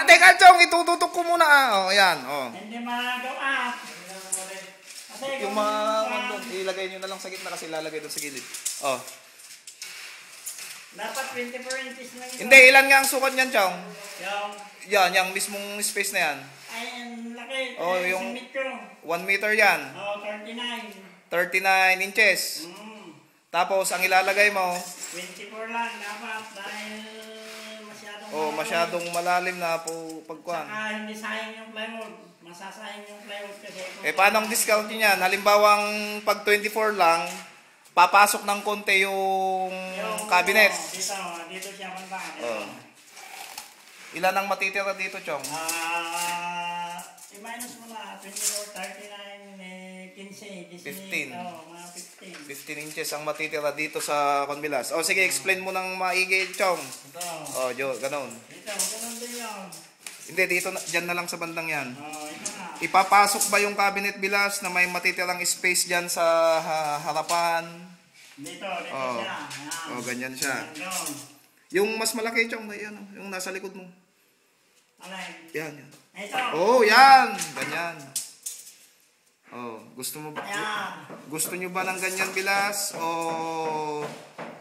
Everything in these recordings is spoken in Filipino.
Teka, Chong, itututok ko muna. Oh, yan. Oh. Hindi magawa. Kasi Yung mga ilagay nyo na lang sa gitna kasi lalagay doon sa gilid. Oh. Dapat 24 inches lang ito. Hindi, ilan nga ang sukat niyan, Chong? Yung yung mismong space na yan. ay, ang laki. Oh, yung 1 meter yan. 39. 39 inches. Tapos, ang ilalagay mo, 24 lang dapat dahil masyadong malalim na po pagkuhan. Saka hindi sayang yung plywood. Masasayang yung plywood kasi. Paano ang discount nyo yan? Halimbawang pag 24 lang, papasok ng konti yung cabinet. Dito siya banda. Ilan ang matitira dito, Chong? I-minus mo na. 24, 39, 15, 15. Mga 15. 15 inches ang matitira dito sa Conbilas. Sige, explain mo ng maigi, Chong. Ito. Ganon. Ganun din yun. Hindi, dito, dyan na lang sa bandang yan. Ito na. Ipapasok ba yung cabinet bilas na may matitirang space dyan sa harapan? Dito siya. Ganyan siya. Ganun. Yung mas malaki, Chong, yan, yung nasa likod mo. Alay. Yan. Ito. Yan. Ganyan. Gusto mo ba? Ayan. Gusto nyo ba ng ganyan bilas?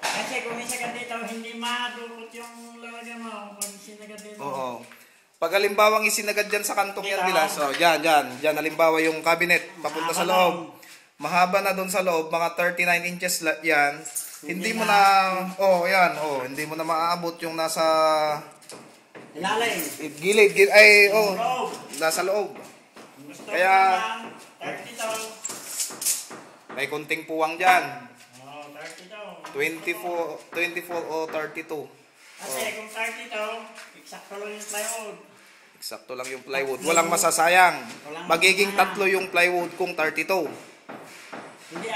Kasi kung isa ka dito, hindi madukot yung lalagyan mo. Pag sinagad dito. Pag halimbawang isinagad dyan sa kantong yan bilas, dyan, halimbawa yung cabinet, papunta sa loob. Mahaba na doon sa loob, mga 39 inches yan. Hindi mo na, hindi mo na maaabot yung nasa ilalim. Gilid, nasa loob. Kaya, 32. may kunting puwang dyan. 32. 24 o 32. Kasi kung 32, eksakto lang yung plywood. Eksakto lang yung plywood. Walang masasayang. Magiging tatlo yung plywood kung 32. Hindi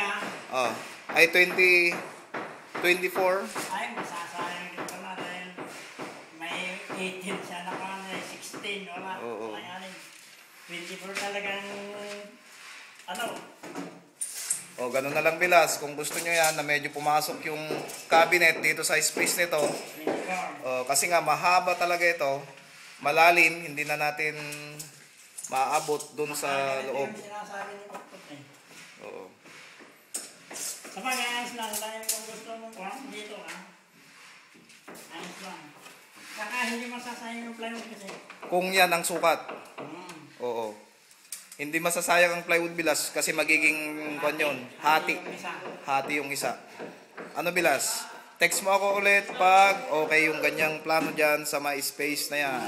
Ay 24. Ay, masasayang din pala dahil may 18 siya na may 16. Wala. Wala yan. 24 talagang ganun na lang bilas. Kung gusto nyo yan na medyo pumasok yung cabinet dito sa space nito. Kasi nga mahaba talaga ito. Malalim, hindi na natin maaabot dun sa loob. Kapag ayos lang, dahil kung gusto mo dito ayos lang. Saka hindi masasayang yung plywood kasi. Kung yan ang sukat. Hindi masasayang ang plywood bilas kasi magiging hati yung isa. Ano bilas? Text mo ako ulit pag okay yung ganyang plano dyan sa may space na yan.